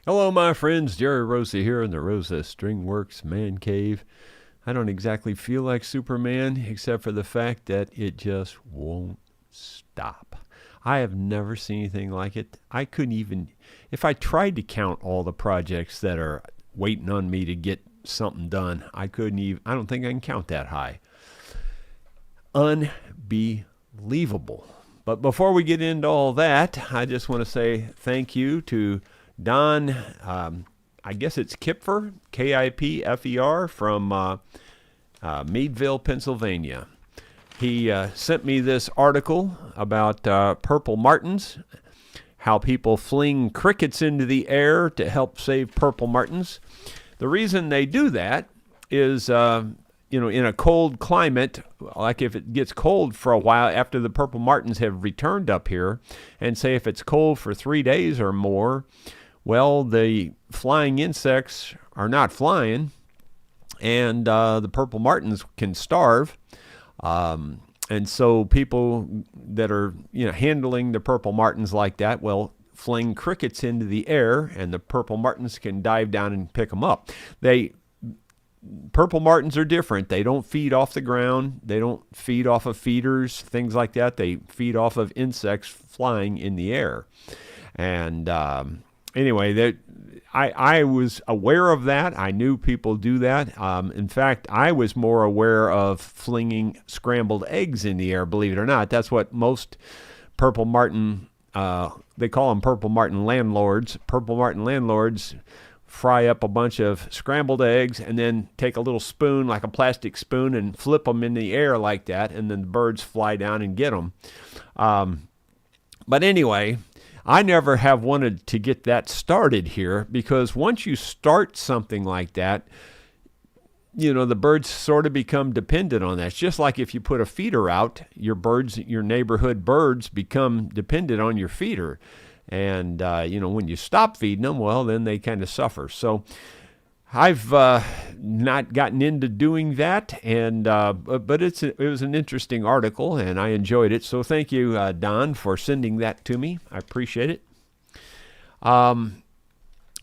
Hello, my friends. Jerry Rosa here in the Rosa Stringworks Man Cave. I don't exactly feel like Superman, except for the fact that it just won't stop. I have never seen anything like it. I couldn't even, if I tried to count all the projects that are waiting on me to get something done, I couldn't even, I don't think I can count that high. Unbelievable. But before we get into all that, I just want to say thank you to Don, I guess it's Kipfer, Kipfer, from Meadville, Pennsylvania. He sent me this article about purple martins, how people fling crickets into the air to help save purple martins. The reason they do that is, in a cold climate, like if it gets cold for a while after the purple martins have returned up here, and say if it's cold for 3 days or more, well, the flying insects are not flying, and the purple martins can starve. And so people that are handling the purple martins like that, well, fling crickets into the air, and the purple martins can dive down and pick them up. Purple martins are different. They don't feed off the ground. They don't feed off of feeders, things like that. They feed off of insects flying in the air. And anyway, I was aware of that. I knew people do that. In fact, I was more aware of flinging scrambled eggs in the air, believe it or not. That's what most purple martin, they call them purple martin landlords. Purple martin landlords fry up a bunch of scrambled eggs and then take a little spoon, like a plastic spoon, and flip them in the air like that, and then the birds fly down and get them. But anyway, I never have wanted to get that started here, because once you start something like that, the birds sort of become dependent on that. It's just like if you put a feeder out, your neighborhood birds become dependent on your feeder. And, when you stop feeding them, well, then they kind of suffer. So I've not gotten into doing that, and but it was an interesting article, and I enjoyed it. So thank you, Don, for sending that to me. I appreciate it.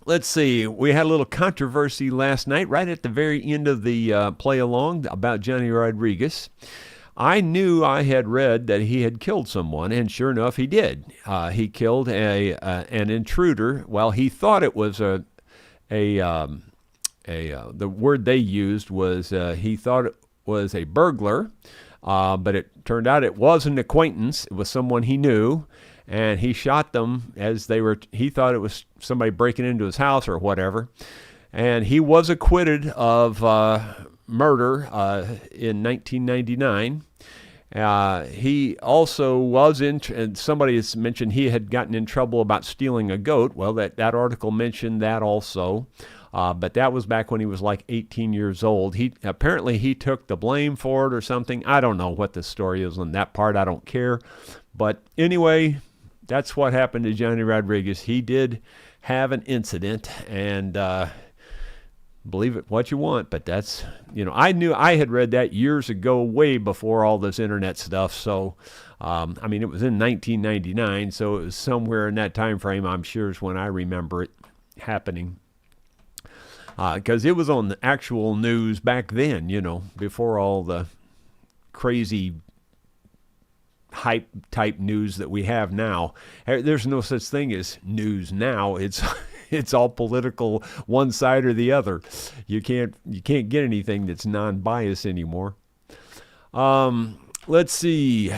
Let's see. We had a little controversy last night, right at the very end of the play-along, about Johnny Rodriguez. I knew I had read that he had killed someone, and sure enough, he did. He killed an intruder. Well, he thought it was the word they used was he thought it was a burglar, but it turned out it was an acquaintance. It was someone he knew, and he shot them as he thought it was somebody breaking into his house or whatever, and he was acquitted of murder in 1999. He also was and somebody has mentioned he had gotten in trouble about stealing a goat. Well, that article mentioned that also. But that was back when he was like 18 years old. Apparently he took the blame for it or something. I don't know what the story is on that part. I don't care. But anyway, that's what happened to Johnny Rodriguez. He did have an incident, and believe it what you want, but that's, I knew I had read that years ago, way before all this internet stuff. So, it was in 1999, so it was somewhere in that time frame, I'm sure, is when I remember it happening. Because it was on the actual news back then, before all the crazy hype type news that we have now. There's no such thing as news now. It's all political, one side or the other. You can't get anything that's non-biased anymore. Let's see.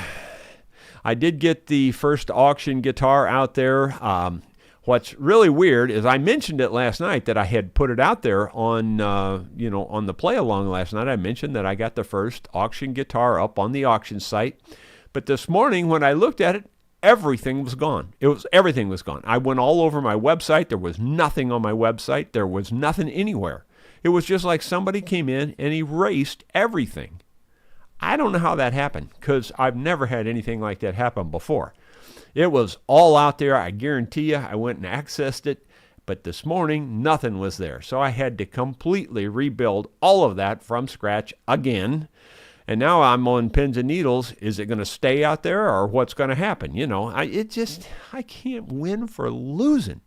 I did get the first auction guitar out there. What's really weird is I mentioned it last night that I had put it out there on the play along last night. I mentioned that I got the first auction guitar up on the auction site. But this morning when I looked at it, everything was gone. Everything was gone. I went all over my website. There was nothing on my website. There was nothing anywhere. It was just like somebody came in and erased everything. I don't know how that happened, because I've never had anything like that happen before. It was all out there. I guarantee you, I went and accessed it. But this morning, nothing was there. So I had to completely rebuild all of that from scratch again. And now I'm on pins and needles. Is it going to stay out there, or what's going to happen? I can't win for losing.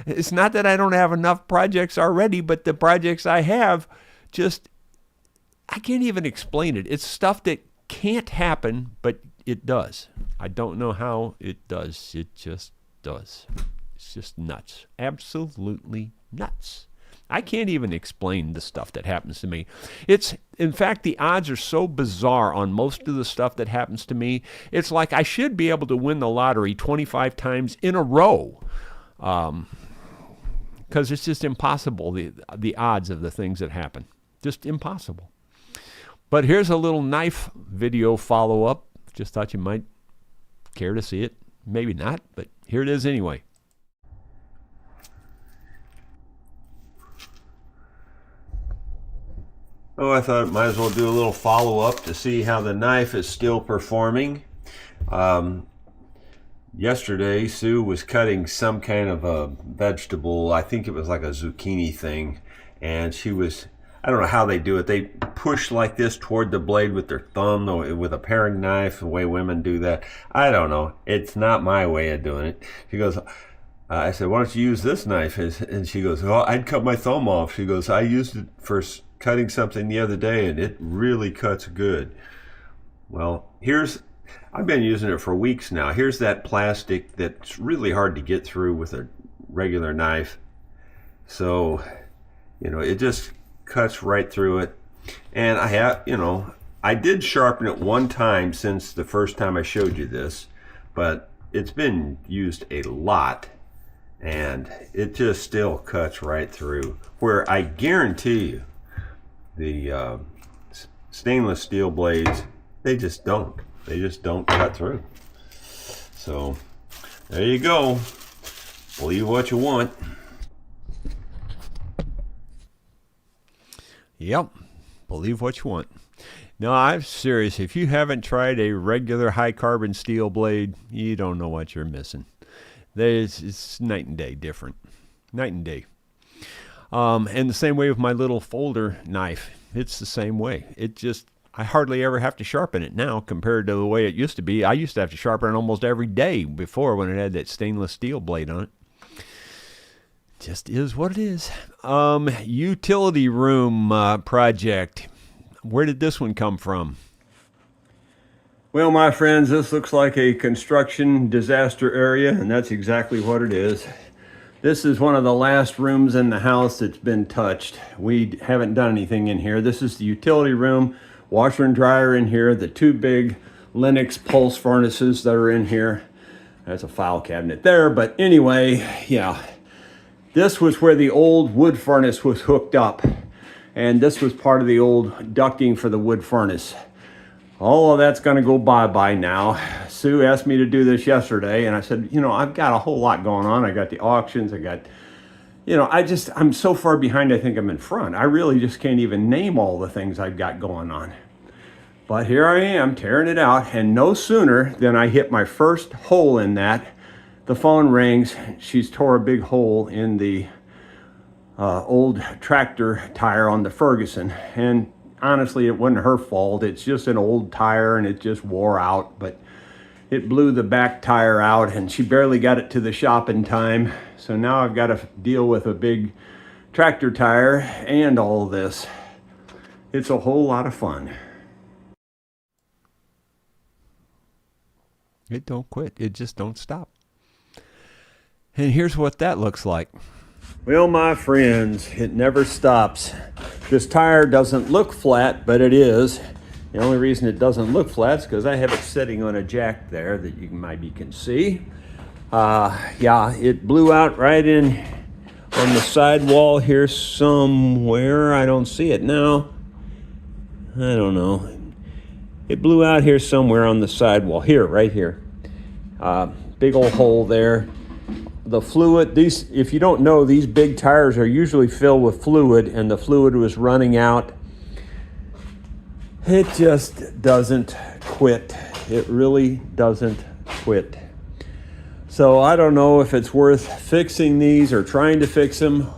It's not that I don't have enough projects already, but the projects I have just, I can't even explain it. It's stuff that can't happen, but it does. I don't know how it does. It just does. It's just nuts. Absolutely nuts. I can't even explain the stuff that happens to me. In fact, the odds are so bizarre on most of the stuff that happens to me. It's like I should be able to win the lottery 25 times in a row. Because it's just impossible, the odds of the things that happen. Just impossible. But here's a little knife video follow-up. Just thought you might care to see it. Maybe not, but here it is anyway. Oh, I thought I might as well do a little follow-up to see how the knife is still performing. Yesterday, Sue was cutting some kind of a vegetable. I think it was like a zucchini thing. And she was, I don't know how they do it. They push like this toward the blade with their thumb, with a paring knife, the way women do that. I don't know. It's not my way of doing it. She goes, I said, why don't you use this knife? And she goes, well, I'd cut my thumb off. She goes, I used it for cutting something the other day, and it really cuts good. Well, I've been using it for weeks now. Here's that plastic that's really hard to get through with a regular knife. So, it just cuts right through it. And I did sharpen it one time since the first time I showed you this, but it's been used a lot, and it just still cuts right through. Where I guarantee you, the stainless steel blades, they just don't cut through. So there you go. Believe what you want. Yep, believe what you want. No, I'm serious. If you haven't tried a regular high carbon steel blade, you don't know what you're missing. It's night and day different. Night and day. And the same way with my little folder knife. It's the same way. I hardly ever have to sharpen it now compared to the way it used to be. I used to have to sharpen it almost every day before when it had that stainless steel blade on it. Just is what it is. Utility room project. Where did this one come from? Well, my friends, this looks like a construction disaster area, and that's exactly what it is. This is one of the last rooms in the house that's been touched. We haven't done anything in here. This is the utility room, washer and dryer in here, the two big Lennox pulse furnaces that are in here. There's a file cabinet there, but anyway, yeah. This was where the old wood furnace was hooked up, and this was part of the old ducting for the wood furnace. All of that's going to go bye-bye now. Sue asked me to do this yesterday, and I said, I've got a whole lot going on. I got the auctions, I got, I'm so far behind, I think I'm in front. I really just can't even name all the things I've got going on. But here I am, tearing it out, and no sooner than I hit my first hole in that, the phone rings. She's tore a big hole in the old tractor tire on the Ferguson, and honestly, it wasn't her fault. It's just an old tire and it just wore out, but it blew the back tire out and she barely got it to the shop in time. So now I've got to deal with a big tractor tire and all this. It's a whole lot of fun. It don't quit. It just don't stop. And here's what that looks like. Well, my friends, it never stops. This tire doesn't look flat, but it is. The only reason it doesn't look flat is because I have it sitting on a jack there that you maybe can see. Yeah, it blew out right in on the side wall here somewhere. I don't see it now. I don't know. It blew out here somewhere on the sidewall. Here, right here. Big old hole there. The fluid, if you don't know, these big tires are usually filled with fluid, and the fluid was running out. It just doesn't quit. It really doesn't quit. So I don't know if it's worth fixing these or trying to fix them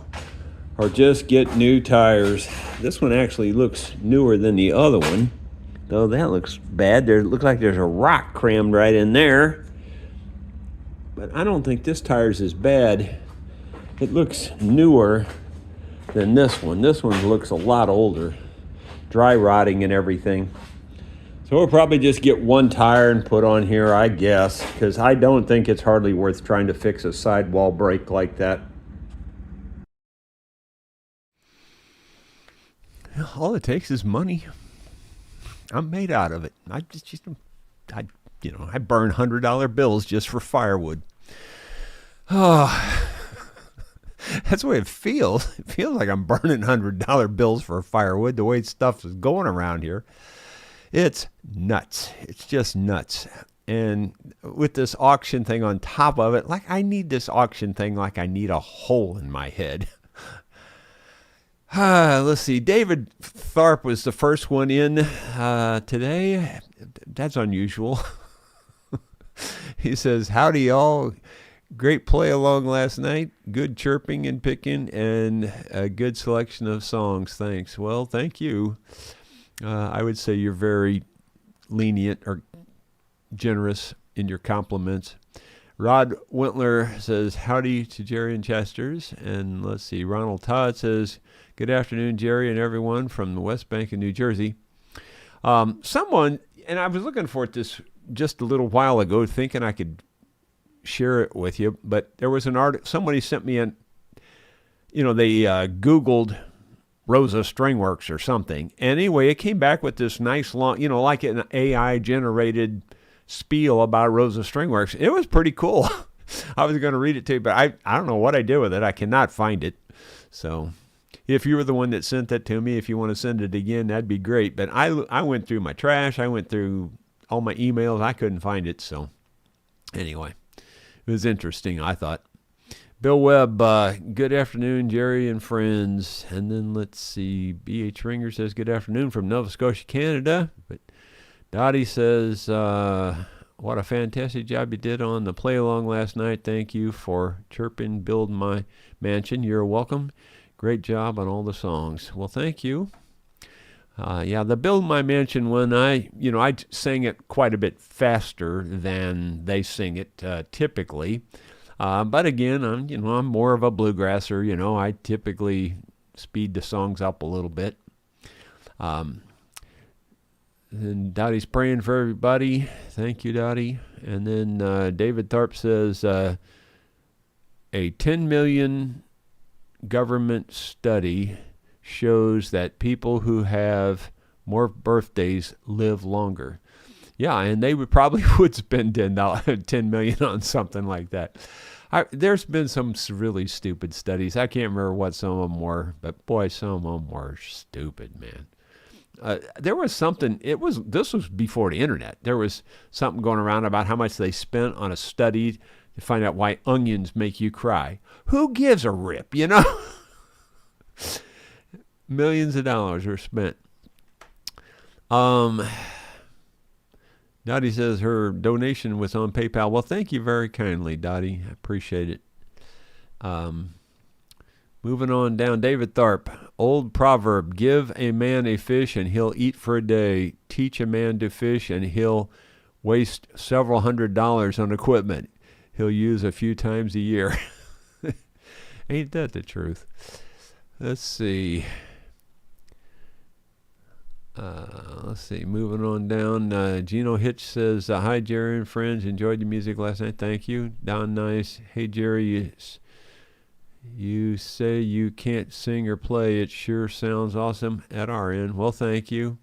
or just get new tires. This one actually looks newer than the other one. Oh, that looks bad. It looks like there's a rock crammed right in there. But I don't think this tire's as bad. It looks newer than this one. This one looks a lot older, dry rotting and everything. So we'll probably just get one tire and put on here, I guess, because I don't think it's hardly worth trying to fix a sidewall brake like that. All it takes is money. I'm made out of it. I burn $100 bills just for firewood. Oh, that's the way it feels. It feels like I'm burning $100 bills for firewood, the way stuff is going around here. It's nuts. It's just nuts. And with this auction thing on top of it, like I need this auction thing like I need a hole in my head. Let's see. David Tharp was the first one in today. That's unusual. He says, howdy y'all. Great play along last night. Good chirping and picking and a good selection of songs. Thanks. Well, thank you. I would say you're very lenient or generous in your compliments. Rod Wintler says, howdy to Jerry and Chester's. And let's see, Ronald Todd says, good afternoon, Jerry and everyone from the West Bank of New Jersey. Someone, and I was looking for it this just a little while ago, thinking I could share it with you, but there was an article, somebody sent me they Googled Rosa Stringworks or something. And anyway, it came back with this nice long, like an AI generated spiel about Rosa Stringworks. It was pretty cool. I was going to read it to you, but I don't know what I did with it. I cannot find it. So if you were the one that sent that to me, if you want to send it again, that'd be great. But I went through my trash. I went through all my emails. I couldn't find it. So anyway, it was interesting, I thought. Bill Webb, good afternoon, Jerry and friends. And then let's see, B.H. Ringer says, good afternoon from Nova Scotia, Canada. But Dottie says, what a fantastic job you did on the play along last night. Thank you for chirping, build my mansion. You're welcome. Great job on all the songs. Well, thank you. The Build My Mansion one, I sang it quite a bit faster than they sing it typically. But again, I'm more of a bluegrasser. I typically speed the songs up a little bit. And Dottie's praying for everybody. Thank you, Dottie. And then David Tharp says, a 10 million government study shows that people who have more birthdays live longer. Yeah, and they probably would spend $10 million on something like that. There's been some really stupid studies. I can't remember what some of them were, but boy, some of them were stupid, man. There was something, this was before the internet. There was something going around about how much they spent on a study to find out why onions make you cry. Who gives a rip, Millions of dollars were spent. Dottie says her donation was on PayPal. Well, thank you very kindly, Dottie. I appreciate it. Moving on down, David Tharp. Old proverb, give a man a fish and he'll eat for a day. Teach a man to fish and he'll waste several $100s on equipment he'll use a few times a year. Ain't that the truth? Let's see. Moving on down. Gino Hitch says, hi, Jerry and friends. Enjoyed the music last night. Thank you. Don Nice. Hey, Jerry, you say you can't sing or play. It sure sounds awesome at our end. Well, thank you.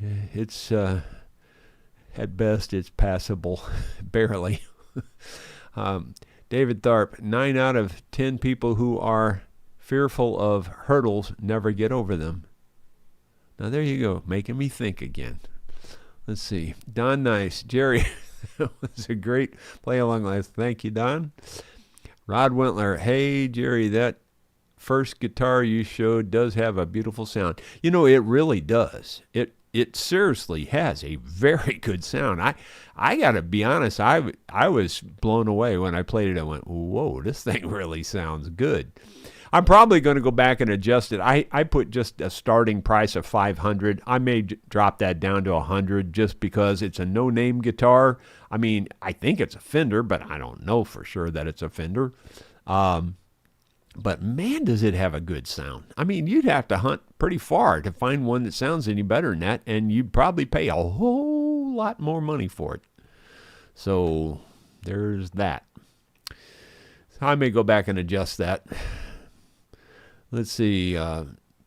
It's, at best, it's passable. Barely. David Tharp, 9 out of 10 people who are fearful of hurdles never get over them. Now, there you go, making me think again. Let's see. Don Nice. Jerry, that was a great play along last. Thank you, Don. Rod Wintler. Hey, Jerry, that first guitar you showed does have a beautiful sound. It really does. It seriously has a very good sound. I got to be honest, I was blown away when I played it. I went, whoa, this thing really sounds good. I'm probably going to go back and adjust it. I put just a starting price of $500. I may drop that down to $100 just because it's a no-name guitar. I mean, I think it's a Fender, but I don't know for sure that it's a Fender. But man, does it have a good sound. I mean, you'd have to hunt pretty far to find one that sounds any better than that, and you'd probably pay a whole lot more money for it. So there's that. So I may go back and adjust that. Let's see.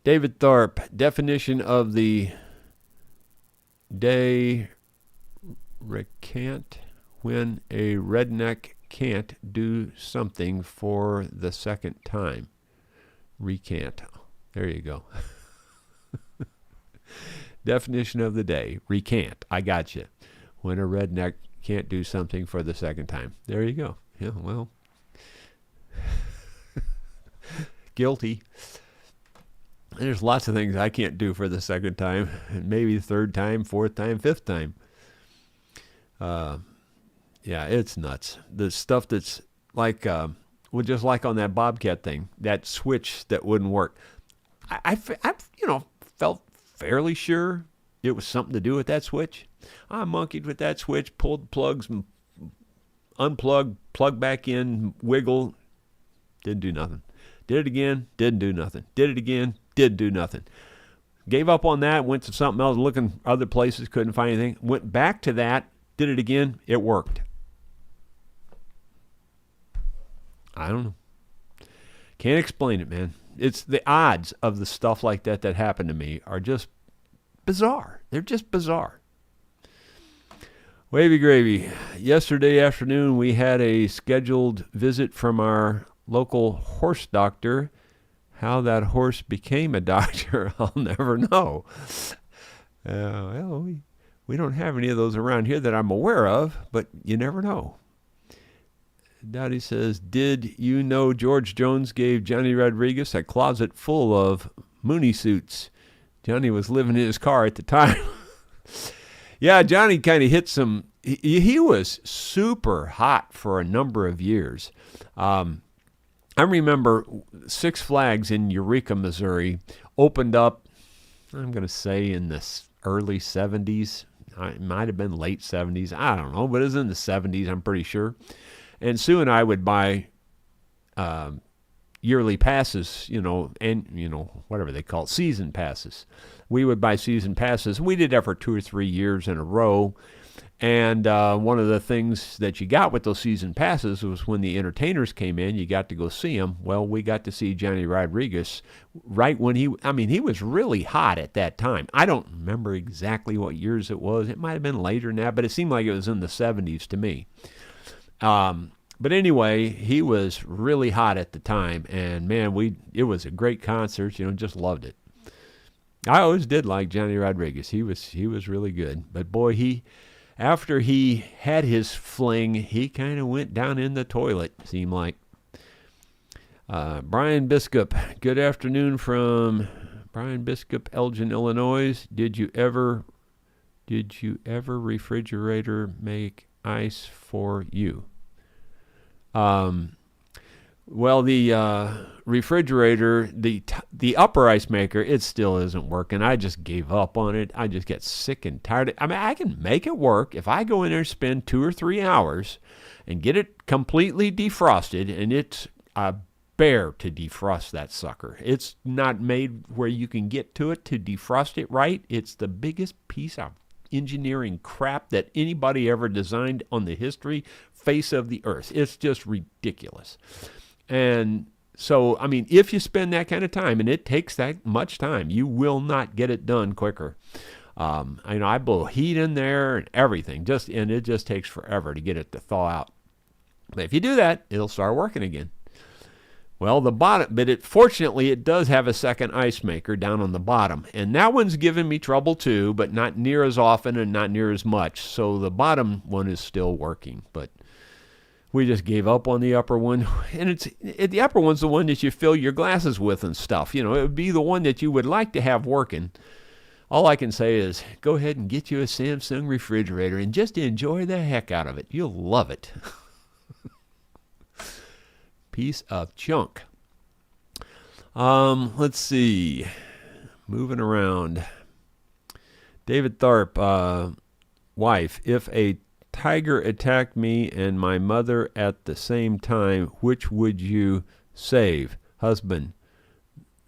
David Tharp, definition of the day: recant, when a redneck can't do something for the second time. Recant. There you go. Definition of the day: recant. I got you. When a redneck can't do something for the second time. There you go. Yeah, well. Guilty. There's lots of things I can't do for the second time. Maybe the third time, fourth time, fifth time. Yeah, it's nuts. The stuff that's like, well, just like on that Bobcat thing, that switch that wouldn't work. I felt fairly sure it was something to do with that switch. I monkeyed with that switch, pulled the plugs, unplugged, plugged back in, wiggle, didn't do nothing. Did it again, didn't do nothing. Did it again, didn't do nothing. Gave up on that, went to something else, looking other places, couldn't find anything. Went back to that, did it again, it worked. I don't know. Can't explain it, man. It's the odds of the stuff like that happened to me are just bizarre. They're just bizarre. Wavy gravy. Yesterday afternoon, we had a scheduled visit from our local horse doctor. How that horse became a doctor, I'll never know. Well, we don't have any of those around here that I'm aware of, but you never know. Dottie says, did you know George Jones gave Johnny Rodriguez a closet full of Mooney suits? Johnny was living in his car at the time. Yeah, Johnny kind of hit some, he was super hot for a number of years. I remember Six Flags in Eureka, Missouri opened up, I'm going to say in the early 70s. It might have been late 70s. I don't know, but it was in the 70s, I'm pretty sure. And Sue and I would buy yearly passes, and, whatever they call it, season passes. We would buy season passes. We did that for 2 or 3 years in a row. And one of the things that you got with those season passes was when the entertainers came in, you got to go see them. Well, we got to see Johnny Rodriguez right when he was really hot at that time. I don't remember exactly what years it was. It might have been later than that, but it seemed like it was in the 70s to me. But anyway, he was really hot at the time, and man, it was a great concert. Just loved it. I always did like Johnny Rodriguez. He was really good. But boy, after he had his fling, he kind of went down in the toilet. Seemed like. Brian Biscup. Good afternoon from Brian Biscup, Elgin, Illinois. Did you ever refrigerator make ice for you? Well, the refrigerator, the upper ice maker, it still isn't working. I just gave up on it. I just get sick and tired. I can make it work if I go in there and spend 2 or 3 hours and get it completely defrosted, and it's a bear to defrost that sucker. It's not made where you can get to it to defrost it right. It's the biggest piece of engineering crap that anybody ever designed on the face of the earth. It's just ridiculous. And so, if you spend that kind of time, and it takes that much time, you will not get it done quicker. I blow heat in there and everything, and it just takes forever to get it to thaw out. But if you do that, it'll start working again. Well, the bottom, but fortunately, it does have a second ice maker down on the bottom. And that one's giving me trouble too, but not near as often and not near as much. So the bottom one is still working, but we just gave up on the upper one. And the upper one's the one that you fill your glasses with and stuff. It would be the one that you would like to have working. All I can say is go ahead and get you a Samsung refrigerator and just enjoy the heck out of it. You'll love it. Piece of junk. Let's see. Moving around. David Tharp, wife, if a tiger attacked me and my mother at the same time. Which would you save? Husband.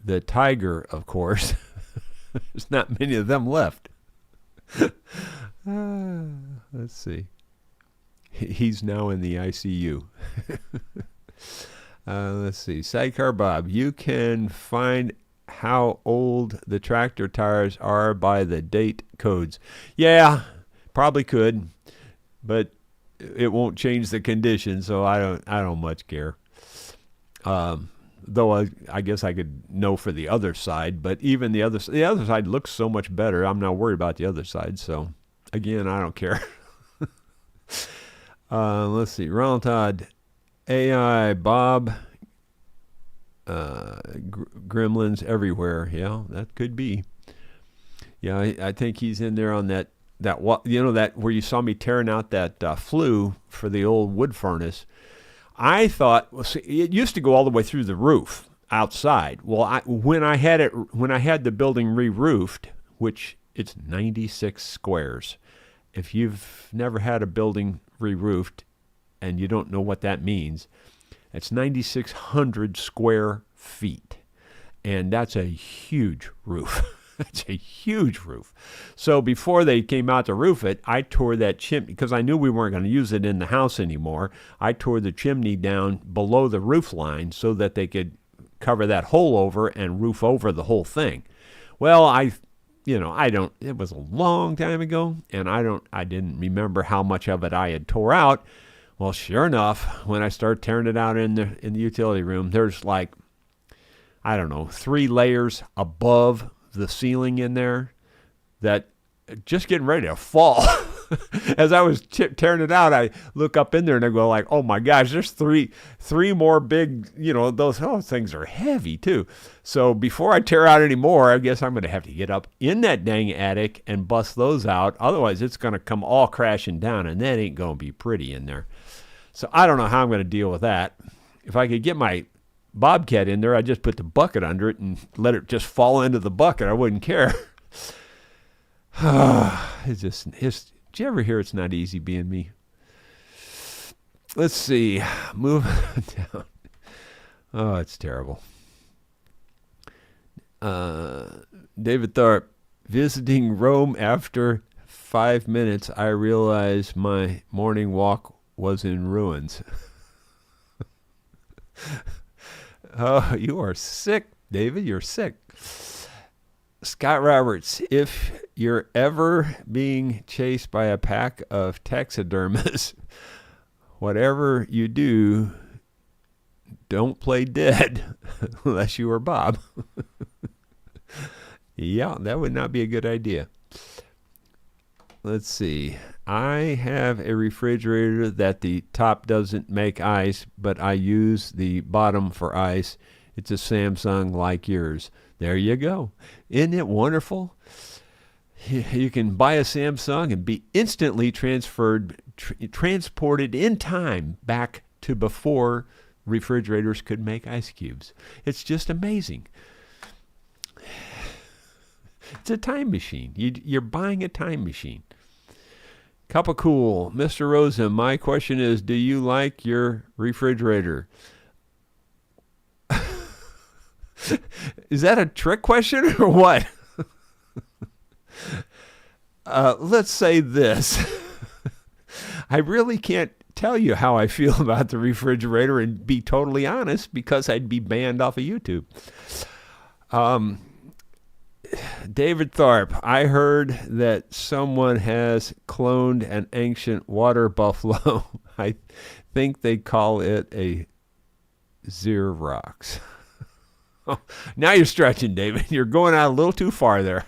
The tiger, of course. There's not many of them left. Let's see. He's now in the ICU. Let's see. Sidecar Bob, you can find how old the tractor tires are by the date codes. Yeah, probably could, but it won't change the condition, so I don't much care. Though I guess I could know for the other side, but even the other side looks so much better. I'm not worried about the other side, so again, I don't care. Let's see. Ronald Todd, AI, Bob, gremlins everywhere. Yeah, that could be. Yeah, I think he's in there on that where you saw me tearing out that flue for the old wood furnace. I thought, it used to go all the way through the roof outside. Well, when I had the building re-roofed, which it's 96 squares. If you've never had a building re-roofed and you don't know what that means, it's 9,600 square feet. And that's a huge roof. That's a huge roof. So before they came out to roof it, I tore that chimney, because I knew we weren't going to use it in the house anymore. I tore the chimney down below the roof line so that they could cover that hole over and roof over the whole thing. Well, it was a long time ago, and I didn't remember how much of it I had tore out. Well, sure enough, when I started tearing it out in the utility room, there's 3 layers above the ceiling in there that just getting ready to fall. As I was tearing it out, I look up in there and I go like, oh my gosh, there's three more big, those things are heavy too. So before I tear out any more, I guess I'm going to have to get up in that dang attic and bust those out. Otherwise, it's going to come all crashing down, and that ain't going to be pretty in there. So I don't know how I'm going to deal with that. If I could get my Bobcat in there, I'd just put the bucket under it and let it just fall into the bucket. I wouldn't care. Did you ever hear it's not easy being me? Let's see. Move down. Oh, it's terrible. David Tharp, visiting Rome after 5 minutes, I realized my morning walk was in ruins. Oh, you are sick, David. You're sick. Scott Roberts, if you're ever being chased by a pack of taxidermists, whatever you do, don't play dead unless you are Bob. Yeah, that would not be a good idea. Let's see. I have a refrigerator that the top doesn't make ice, but I use the bottom for ice. It's a Samsung like yours. There you go. Isn't it wonderful? You can buy a Samsung and be instantly transported in time back to before refrigerators could make ice cubes. It's just amazing. It's a time machine. You're buying a time machine. Cup of Cool. Mr. Rosa, my question is, do you like your refrigerator? Is that a trick question or what? Let's say this. I really can't tell you how I feel about the refrigerator and be totally honest, because I'd be banned off of YouTube. David Tharp, I heard that someone has cloned an ancient water buffalo. I think they call it a Xerox. Oh, now you're stretching, David. You're going out a little too far there.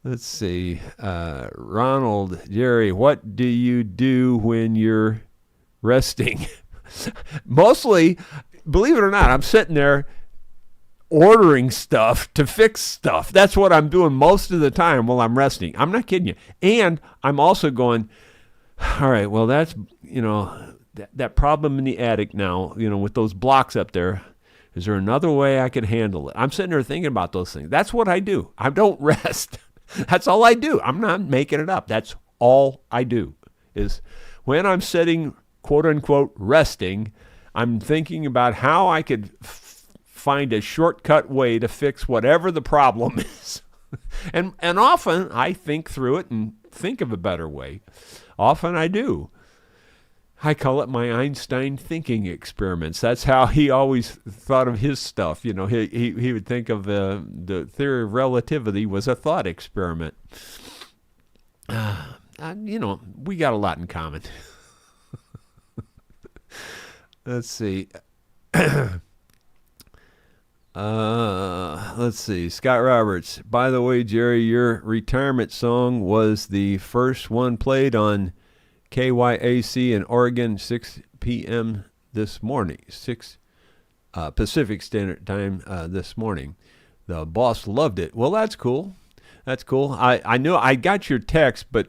Let's see. Ronald, Jerry, what do you do when you're resting? Mostly, believe it or not, I'm sitting there ordering stuff to fix stuff. That's what I'm doing most of the time while I'm resting. I'm not kidding you. And I'm also going, all right, well, that's, that problem in the attic now, with those blocks up there. Is there another way I could handle it? I'm sitting there thinking about those things. That's what I do. I don't rest. That's all I do. I'm not making it up. That's all I do. Is when I'm sitting, quote unquote, resting, I'm thinking about how I could find a shortcut way to fix whatever the problem is. and often I think through it and think of a better way. Often I do. I call it my Einstein thinking experiments. That's how he always thought of his stuff. You know, he would think of the theory of relativity was a thought experiment. You know, we got a lot in common. Let's see. Let's see. Scott Roberts. By the way, Jerry, your retirement song was the first one played on KYAC in Oregon, 6 p.m. this morning. 6 Pacific Standard Time this morning. The boss loved it. Well, that's cool. That's cool. I knew I got your text, but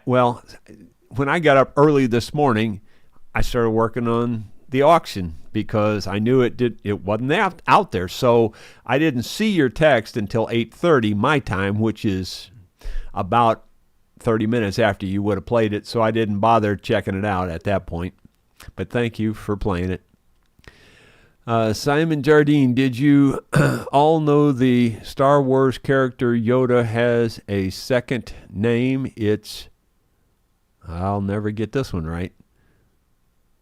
when I got up early this morning, I started working on the auction because I knew it wasn't out there. So I didn't see your text until 8:30 my time, which is about 30 minutes after you would have played it. So I didn't bother checking it out at that point. But thank you for playing it. Simon Jardine, did you all know the Star Wars character Yoda has a second name? I'll never get this one right.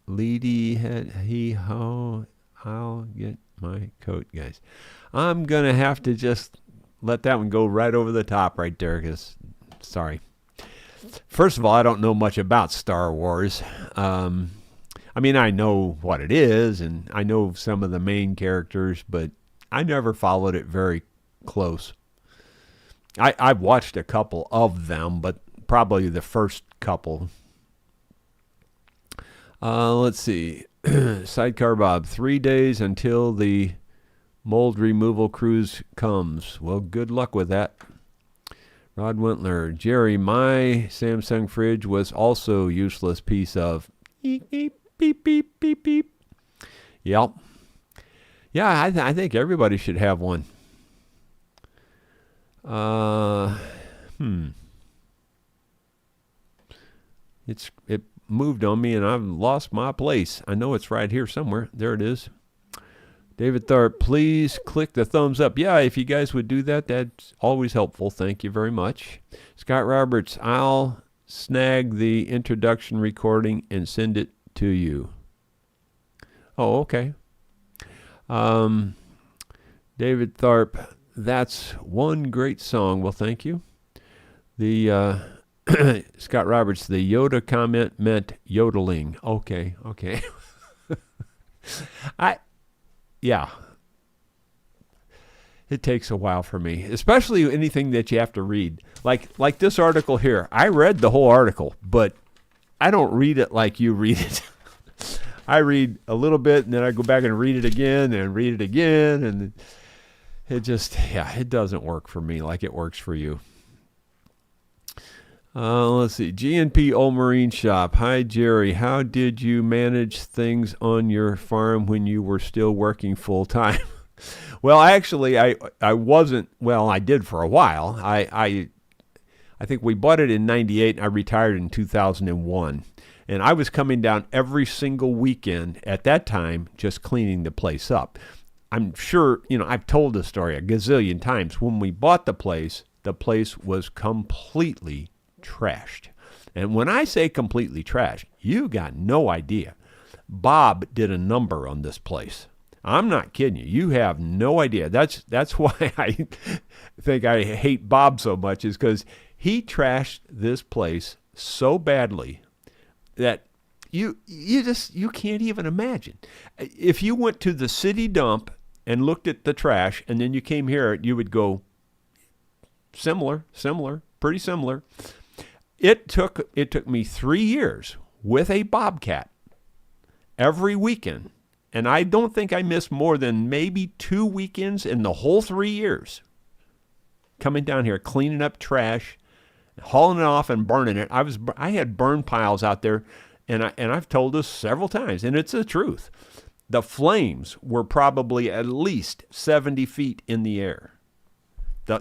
Leedy head he ho. I'll get my coat, guys. I'm going to have to just let that one go right over the top right there, because, sorry. First of all, I don't know much about Star Wars. I mean, I know what it is, and I know some of the main characters, but I never followed it very close. I've watched a couple of them, but probably the first couple. Let's see. Sidecar Bob, 3 days until the mold removal cruise comes. Well, good luck with that. Rod Wentler, Jerry, my Samsung fridge was also useless piece of beep, beep, beep, beep, beep, beep. Yep. Yeah, I think everybody should have one. It moved on me and I've lost my place. I know it's right here somewhere. There it is. David Tharp, please click the thumbs up. Yeah, if you guys would do that, that's always helpful. Thank you very much. Scott Roberts, I'll snag the introduction recording and send it to you. Oh, okay. David Tharp, that's one great song. Well, thank you. The Scott Roberts, the Yoda comment meant yodeling. Okay. Yeah. It takes a while for me, especially anything that you have to read. Like this article here. I read the whole article, but I don't read it like you read it. I read a little bit and then I go back and read it again and read it again, and it doesn't work for me like it works for you. Let's see. GNP Old Marine Shop. Hi, Jerry. How did you manage things on your farm when you were still working full time? Well, actually, I wasn't. Well, I did for a while. I think we bought it in 98 and I retired in 2001. And I was coming down every single weekend at that time just cleaning the place up. I'm sure, I've told this story a gazillion times. When we bought the place was completely trashed. And when I say completely trashed, you got no idea. Bob did a number on this place. I'm not kidding you. You have no idea. That's why I think I hate Bob so much, is because he trashed this place so badly that you can't even imagine. If you went to the city dump and looked at the trash and then you came here, you would go similar, pretty similar. It took me 3 years with a bobcat every weekend. And I don't think I missed more than maybe 2 weekends in the whole 3 years coming down here, cleaning up trash, hauling it off and burning it. I had burn piles out there, and I've told this several times, and it's the truth. The flames were probably at least 70 feet in the air.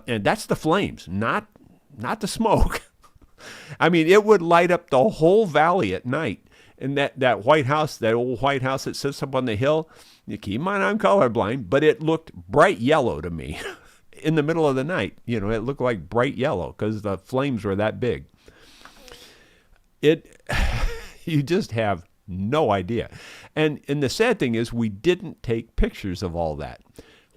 And that's the flames, not the smoke. I mean, it would light up the whole valley at night. And that White House, that old White House that sits up on the hill, you keep in mind I'm colorblind, but it looked bright yellow to me in the middle of the night. You know, it looked like bright yellow because the flames were that big. You just have no idea. And the sad thing is we didn't take pictures of all that.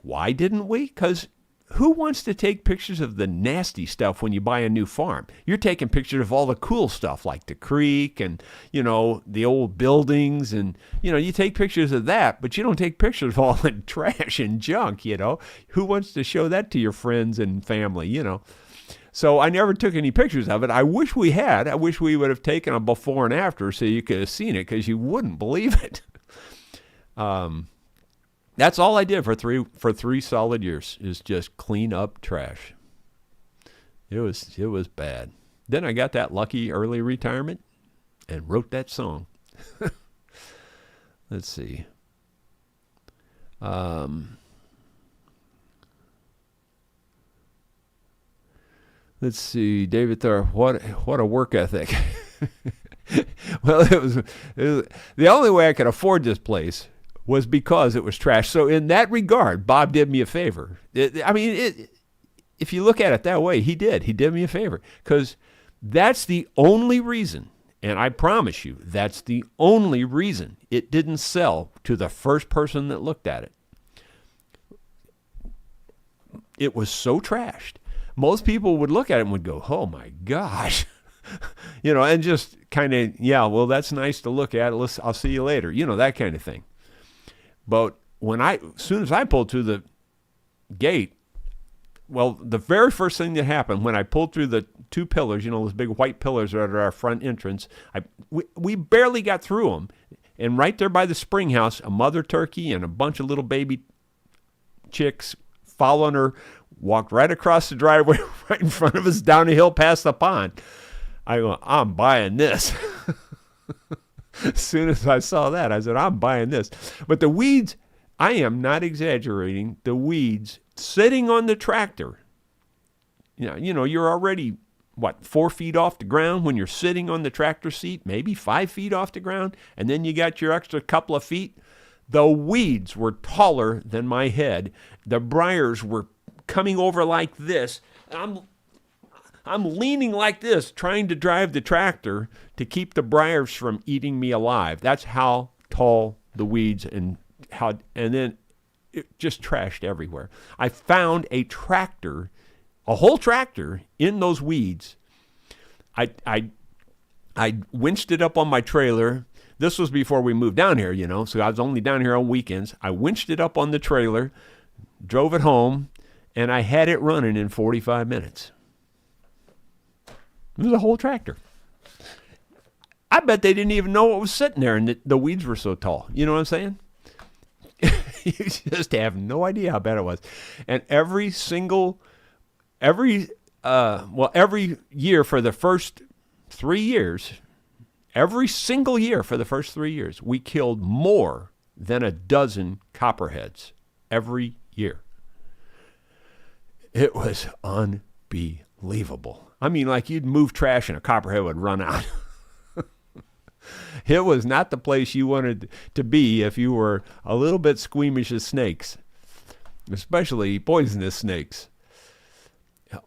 Why didn't we? Because who wants to take pictures of the nasty stuff when you buy a new farm? You're taking pictures of all the cool stuff like the creek and, you know, the old buildings and, you know, you take pictures of that, but you don't take pictures of all the trash and junk, you know. Who wants to show that to your friends and family, you know? So I never took any pictures of it. I wish we had. I wish we would have taken a before and after so you could have seen it because you wouldn't believe it. That's all I did for three solid years is just clean up trash. It was bad. Then I got that lucky early retirement and wrote that song. Let's see. Let's see, David Thor, what a work ethic. Well, it was the only way I could afford this place was because it was trash. So in that regard, Bob did me a favor. If you look at it that way, he did me a favor because that's the only reason, and I promise you, that's the only reason it didn't sell to the first person that looked at it. It was so trashed. Most people would look at it and would go, oh my gosh, you know, and just kind of, yeah, well, that's nice to look at. I'll see you later, you know, that kind of thing. But as soon as I pulled through the gate, well, the very first thing that happened when I pulled through the two pillars, you know, those big white pillars that are at our front entrance, we barely got through them. And right there by the spring house, a mother turkey and a bunch of little baby chicks following her walked right across the driveway right in front of us down the hill past the pond. I go, I'm buying this. As soon as I saw that, I said, I'm buying this. But the weeds, I am not exaggerating, the weeds sitting on the tractor. You know, you're already, 4 feet off the ground when you're sitting on the tractor seat, maybe 5 feet off the ground, and then you got your extra couple of feet. The weeds were taller than my head. The briars were coming over like this. I'm leaning like this, trying to drive the tractor to keep the briars from eating me alive. That's how tall the weeds and then it just trashed everywhere. I found a whole tractor in those weeds. I winched it up on my trailer. This was before we moved down here, you know, so I was only down here on weekends. I winched it up on the trailer, drove it home, and I had it running in 45 minutes. It was a whole tractor. I bet they didn't even know what was sitting there, and the weeds were so tall. You know what I'm saying? You just have no idea how bad it was. And every year for the first 3 years, every single year for the first 3 years, we killed more than a dozen copperheads every year. It was unbelievable. I mean, like you'd move trash and a copperhead would run out. It was not the place you wanted to be if you were a little bit squeamish of snakes, especially poisonous snakes.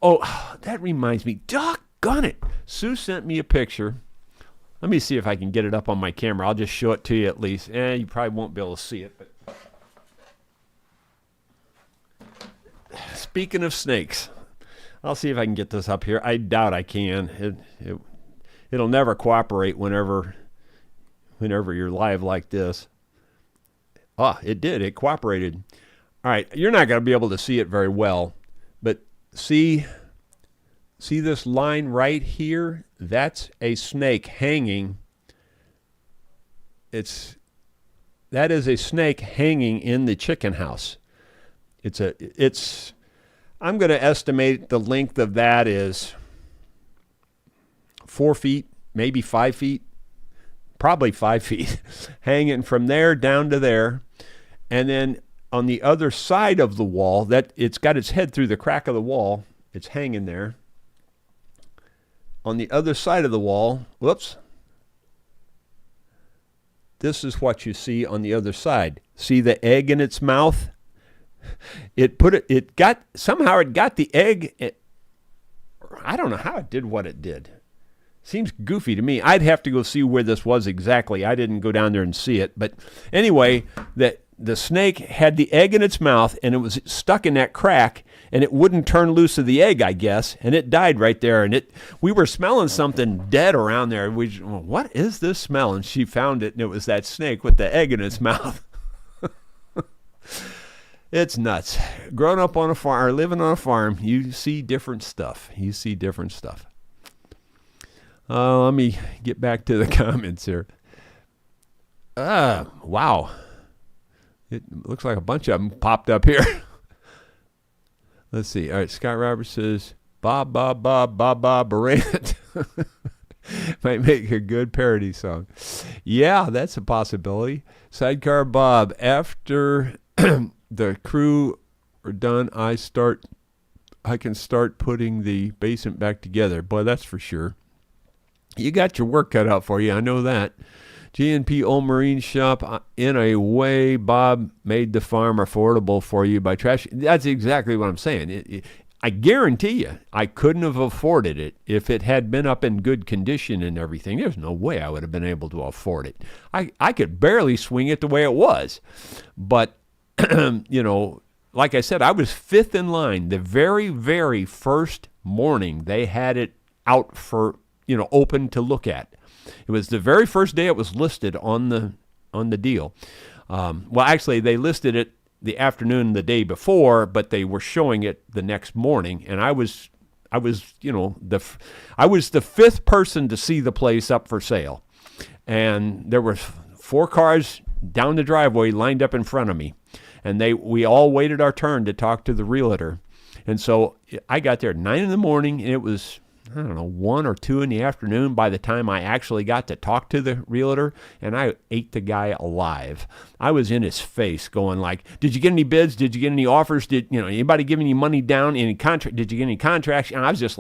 Oh, that reminds me. Doggone it. Sue sent me a picture. Let me see if I can get it up on my camera. I'll just show it to you at least. You probably won't be able to see it. But speaking of snakes, I'll see if I can get this up here. I doubt I can. It'll never cooperate whenever you're live like this. It did. It cooperated. All right, you're not going to be able to see it very well, but see this line right here? That's a snake hanging. That is a snake hanging in the chicken house. I'm going to estimate the length of that is 4 feet, maybe 5 feet, probably 5 feet, hanging from there down to there. And then on the other side of the wall, that it's got its head through the crack of the wall, it's hanging there. on the other side of the wall, whoops, this is what you see on the other side. See the egg in its mouth? Somehow it got the egg. I don't know how it did what it did. Seems goofy to me. I'd have to go see where this was exactly. I didn't go down there and see it. But anyway, the snake had the egg in its mouth, and it was stuck in that crack, and it wouldn't turn loose of the egg, I guess, and it died right there. And we were smelling something dead around there. What is this smell? And she found it, and it was that snake with the egg in its mouth. It's nuts. Growing up on a farm, or living on a farm, you see different stuff. Let me get back to the comments here. Wow. It looks like a bunch of them popped up here. Let's see. All right, Scott Roberts says, Bob, Barrett. Might make a good parody song. Yeah, that's a possibility. Sidecar Bob, after the crew are done, I can start putting the basement back together. Boy, that's for sure. You got your work cut out for you. I know that. G&P Old Marine Shop, in a way, Bob made the farm affordable for you by trash. That's exactly what I'm saying. I guarantee you, I couldn't have afforded it if it had been up in good condition and everything. There's no way I would have been able to afford it. I could barely swing it the way it was. But, like I said, I was fifth in line. The very, very first morning they had it out for, open to look at. It was the very first day it was listed on the deal. Well, actually, they listed it the afternoon the day before, but they were showing it the next morning, and I was the fifth person to see the place up for sale, and there were 4 cars down the driveway lined up in front of me, and we all waited our turn to talk to the realtor, and so I got there at 9 in the morning, and it was, I don't know, 1 or 2 in the afternoon by the time I actually got to talk to the realtor, and I ate the guy alive. I was in his face going like, did you get any bids? Did you get any offers? Did anybody give any money down? Any contract? Did you get any contracts? And I was just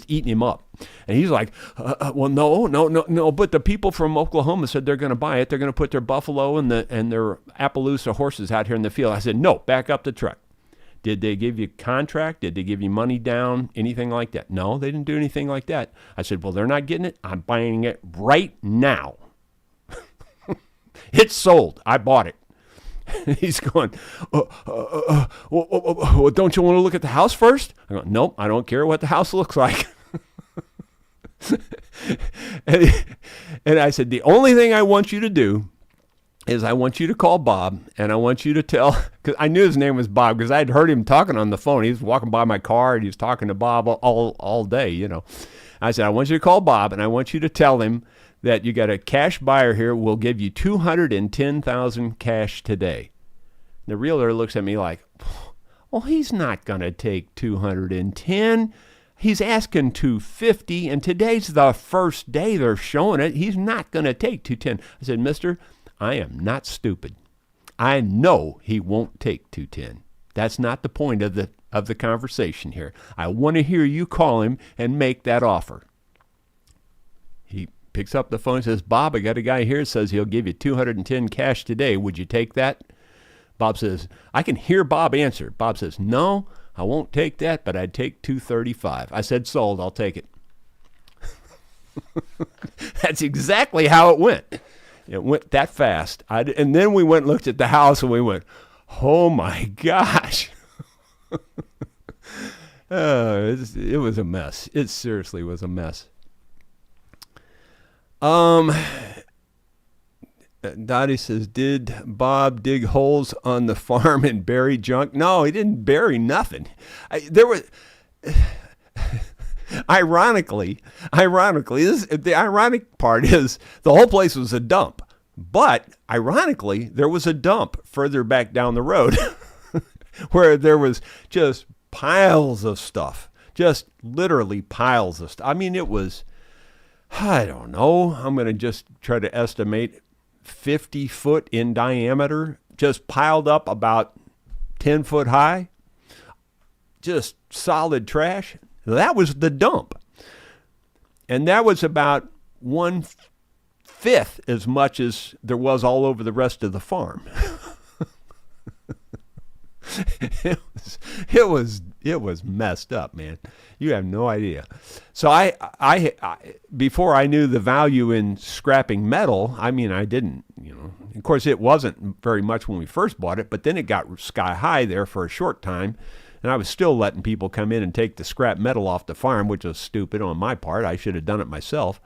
eating him up. And he's like, well, no. But the people from Oklahoma said they're going to buy it. They're going to put their buffalo and their Appaloosa horses out here in the field. I said, no, back up the truck. Did they give you a contract? Did they give you money down? Anything like that? No, they didn't do anything like that. I said, well, they're not getting it. I'm buying it right now. It's sold. I bought it. He's going, well, don't you want to look at the house first? I go, nope, I don't care what the house looks like. And I said, the only thing I want you to do is I want you to call Bob, and I want you to tell, because I knew his name was Bob, because I had heard him talking on the phone. He was walking by my car, and he was talking to Bob all day, I said, I want you to call Bob, and I want you to tell him that you got a cash buyer here. We'll give you $210,000 cash today. The realtor looks at me like, well, he's not going to take 210. He's asking 250, and today's the first day they're showing it. He's not going to take 210. I said, mister, I am not stupid. I know he won't take 210. That's not the point of the conversation here. I want to hear you call him and make that offer. He picks up the phone and says, Bob, I got a guy here that says he'll give you 210 cash today. Would you take that? Bob says, I can hear Bob answer. Bob says, no, I won't take that, but I'd take 235. I said, sold, I'll take it. That's exactly how it went. It went that fast. And then we went and looked at the house, and we went, oh, my gosh. It was a mess. It seriously was a mess. Dottie says, did Bob dig holes on the farm and bury junk? No, he didn't bury nothing. Ironically, the ironic part is the whole place was a dump. But ironically, there was a dump further back down the road where there was just piles of stuff, just literally piles of stuff. I mean, it was, I don't know, I'm going to just try to estimate 50 foot in diameter, just piled up about 10 foot high, just solid trash. That was the dump. And that was about 1/5 as much as there was all over the rest of the farm. It was messed up, man. You have no idea. So I before I knew the value in scrapping metal, I mean, I didn't, Of course, it wasn't very much when we first bought it, but then it got sky high there for a short time, and I was still letting people come in and take the scrap metal off the farm, which was stupid on my part. I should have done it myself.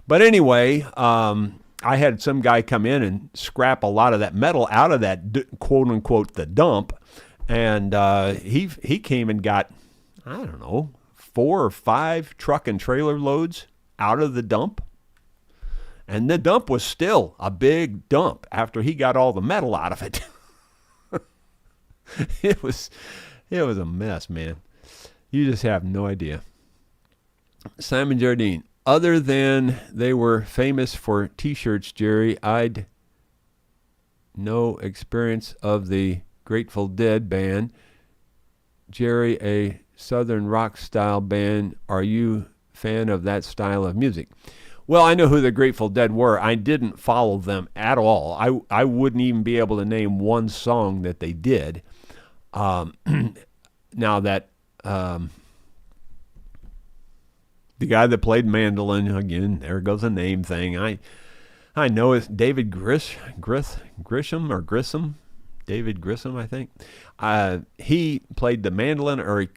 But anyway, I had some guy come in and scrap a lot of that metal out of that quote unquote the dump, and he came and got, I don't know, 4 or 5 truck and trailer loads out of the dump. And the dump was still a big dump after he got all the metal out of it. It was a mess, man. You just have no idea. Simon Jardine. Other than they were famous for T-shirts, Jerry, I'd no experience of the Grateful Dead band. Jerry, a Southern rock style band. Are you fan of that style of music? Well, I know who the Grateful Dead were. I didn't follow them at all. I wouldn't even be able to name one song that they did. Now that the guy that played mandolin, again, there goes a name thing. I know it's David Grisham or Grissom. David Grissom, I think. He played the mandolin, or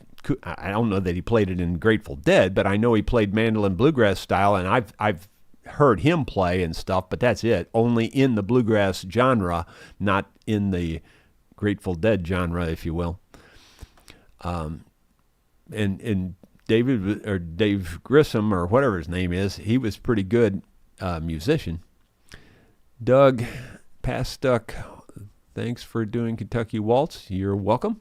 I don't know that he played it in Grateful Dead, but I know he played mandolin bluegrass style, and I've heard him play and stuff, but that's it. Only in the bluegrass genre, not in the Grateful Dead genre, if you will. And Dave Grissom, or whatever his name is, he was pretty good musician. Doug Pastuck, thanks for doing Kentucky Waltz. You're welcome.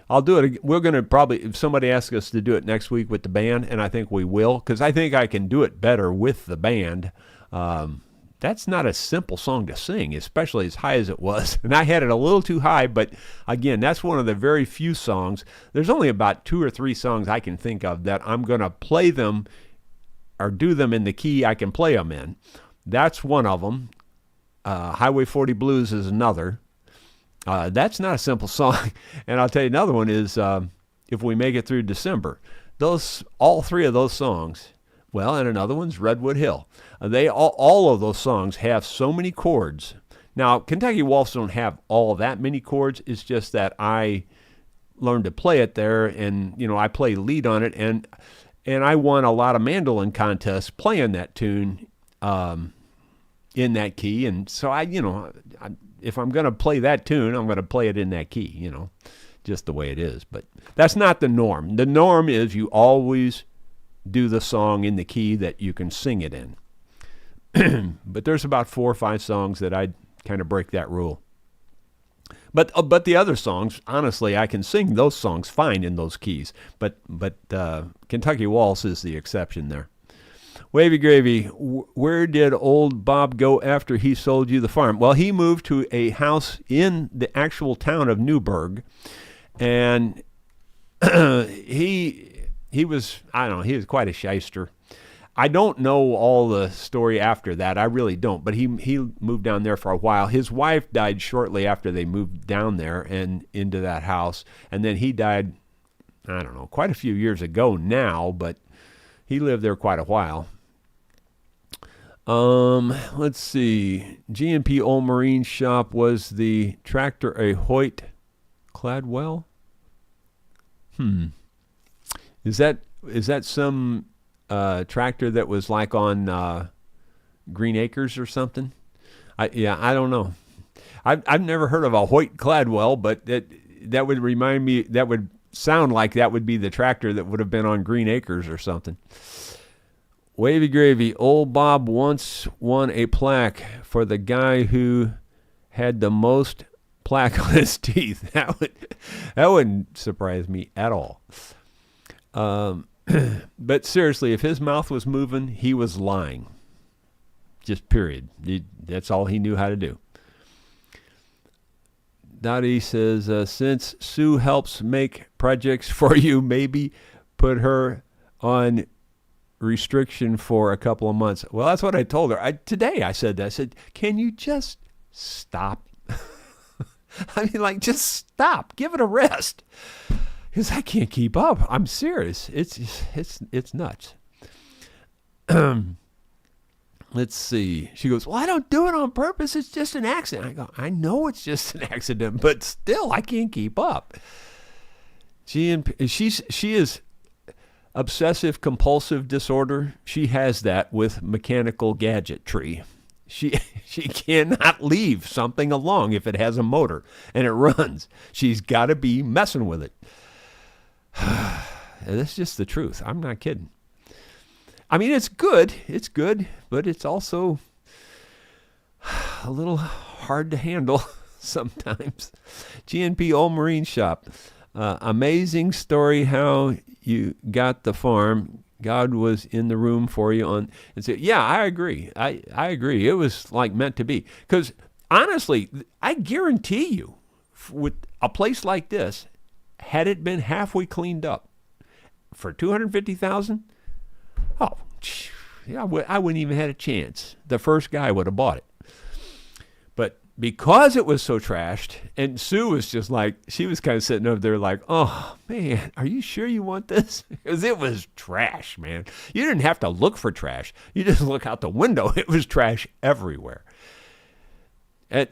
I'll do it. We're going to probably, if somebody asks us to do it next week with the band, and I think we will, because I think I can do it better with the band. That's not a simple song to sing, especially as high as it was. And I had it a little too high, but again, that's one of the very few songs. There's only about 2 or 3 songs I can think of that I'm going to play them or do them in the key I can play them in. That's one of them. Highway 40 Blues is another. That's not a simple song. And I'll tell you another one is If We Make It Through December. All 3 of those songs, well, and another one's Redwood Hill. All of those songs have so many chords. Now, Kentucky Waltz don't have all that many chords. It's just that I learned to play it there, and I play lead on it, and I won a lot of mandolin contests playing that tune in that key. And so if I'm going to play that tune, I'm going to play it in that key, just the way it is. But that's not the norm. The norm is you always do the song in the key that you can sing it in. But there's about 4 or 5 songs that I'd kind of break that rule. But the other songs, honestly, I can sing those songs fine in those keys. But Kentucky Waltz is the exception there. Wavy Gravy, where did old Bob go after he sold you the farm? Well, he moved to a house in the actual town of Newburgh, and he was, I don't know, he was quite a shyster. I don't know all the story after that. I really don't. But he moved down there for a while. His wife died shortly after they moved down there and into that house. And then he died, I don't know, quite a few years ago now, but he lived there quite a while. Let's see. G&P Old Marine Shop, was the tractor a Hoyt Cladwell? Is that some tractor that was like on Green Acres or something? I don't know. I've never heard of a Hoyt Cladwell, but that would remind me, that would sound like that would be the tractor that would have been on Green Acres or something. Wavy Gravy, old Bob once won a plaque for the guy who had the most plaque on his teeth. That wouldn't surprise me at all. But seriously, if his mouth was moving, he was lying. Just period. That's all he knew how to do. Dottie says, since Sue helps make projects for you, maybe put her on restriction for a couple of months. Well, that's what I told her. Today I said that. I said, can you just stop? I mean, like, just stop. Give it a rest. Because I can't keep up. I'm serious. It's nuts. Let's see. She goes, well, I don't do it on purpose. It's just an accident. I go, I know it's just an accident, but still, I can't keep up. She is obsessive compulsive disorder. She has that with mechanical gadgetry. She cannot leave something alone if it has a motor and it runs. She's got to be messing with it. That's just the truth. I'm not kidding. I mean, it's good, but it's also a little hard to handle sometimes. GNP Old Marine Shop. Amazing story how you got the farm. God was in the room for you and said, yeah, I agree. I agree. It was like meant to be. Because honestly, I guarantee you, with a place like this, had it been halfway cleaned up for $250,000, oh, yeah, I wouldn't even had a chance. The first guy would have bought it. But because it was so trashed, and Sue was just like, she was kind of sitting over there like, oh, man, are you sure you want this? Because it was trash, man. You didn't have to look for trash. You just look out the window. It was trash everywhere. And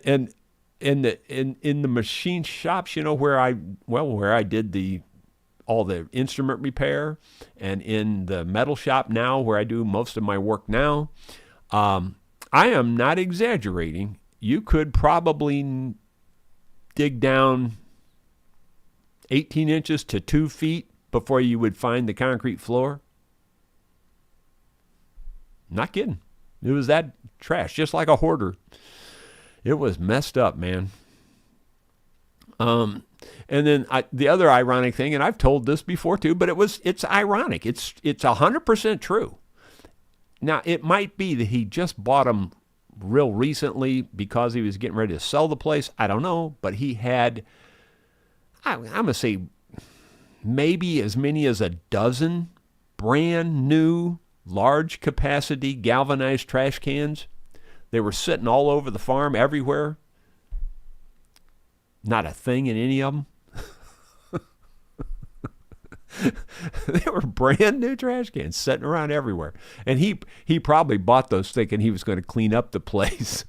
in the machine shops, you know, where I did all the instrument repair, and in the metal shop now where I do most of my work now, I am not exaggerating. You could probably dig down 18 inches to 2 feet before you would find the concrete floor. Not kidding. It was that trash, just like a hoarder. It was messed up, man. And then the other ironic thing, and I've told this before too, but it's ironic. It's 100% true. Now, it might be that he just bought them real recently because he was getting ready to sell the place. I don't know, but he had, I'm going to say, maybe as many as a dozen brand new, large capacity galvanized trash cans. They were sitting all over the farm, everywhere. Not a thing in any of them. They were brand new trash cans sitting around everywhere. And he probably bought those thinking he was going to clean up the place.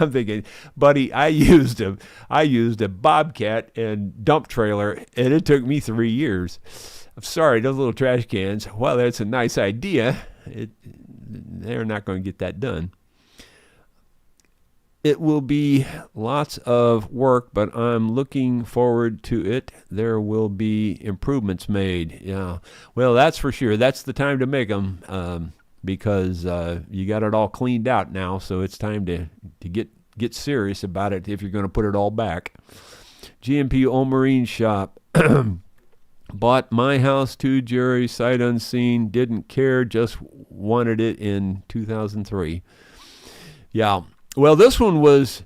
I'm thinking, buddy, I used a Bobcat and dump trailer, and it took me 3 years. I'm sorry, those little trash cans, while that's a nice idea, they're not going to get that done. It will be lots of work, but I'm looking forward to it. There will be improvements made. Yeah, well, that's for sure. That's the time to make them because you got it all cleaned out now, so it's time to get serious about it if you're going to put it all back. GMP Old Marine Shop. Bought my house too, Jerry, sight unseen, didn't care, just wanted it in 2003. Yeah. Well, this one was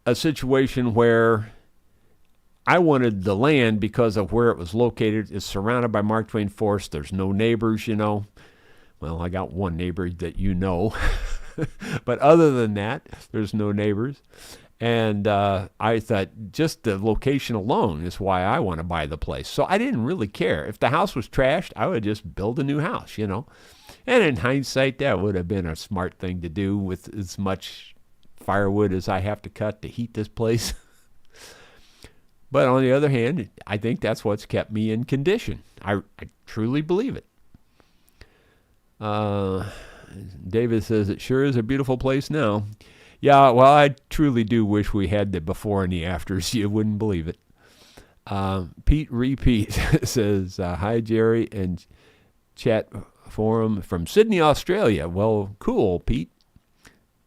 a situation where I wanted the land because of where it was located. It's surrounded by Mark Twain Forest. There's no neighbors, you know. Well, I got one neighbor that you know. But other than that, there's no neighbors. And I thought just the location alone is why I want to buy the place. So I didn't really care. If the house was trashed, I would just build a new house, you know. And in hindsight, that would have been a smart thing to do with as much firewood as I have to cut to heat this place. But on the other hand, I think that's what's kept me in condition. I truly believe it. David says, it sure is a beautiful place now. Yeah, well, I truly do wish we had the before and the afters. You wouldn't believe it. Pete Repeat says, hi, Jerry, and chat forum from Sydney, Australia. Well, cool, Pete.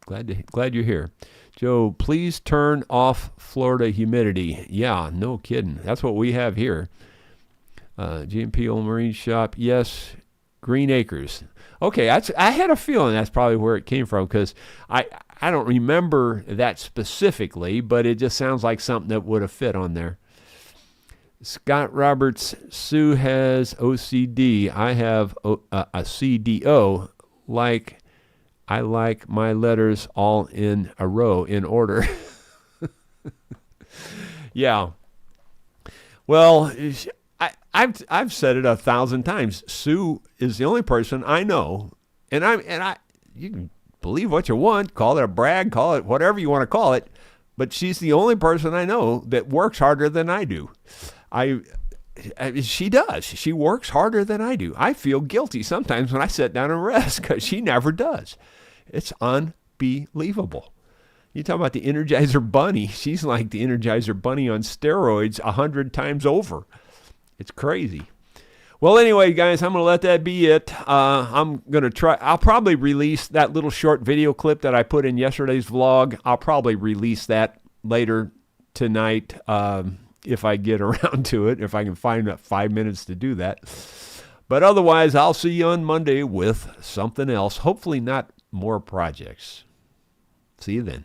Glad you're here. Joe, please turn off Florida humidity. Yeah, no kidding. That's what we have here. GMP Old Marine Shop. Yes, Green Acres. Okay, I had a feeling that's probably where it came from because I don't remember that specifically, but it just sounds like something that would have fit on there. Scott Roberts, Sue has OCD. I have a CDO. I like my letters all in a row in order. Yeah. Well, I've said it 1,000 times. Sue is the only person I know, and you can believe what you want, call it a brag, call it whatever you want to call it, but she's the only person I know that works harder than I do. She does. She works harder than I do. I feel guilty sometimes when I sit down and rest because she never does. It's unbelievable. You talk about the Energizer Bunny. She's like the Energizer Bunny on steroids 100 times over. It's crazy. Well, anyway, guys, I'm going to let that be it. I'll probably release that little short video clip that I put in yesterday's vlog. I'll probably release that later tonight if I get around to it, if I can find 5 minutes to do that. But otherwise, I'll see you on Monday with something else. Hopefully not more projects. See you then.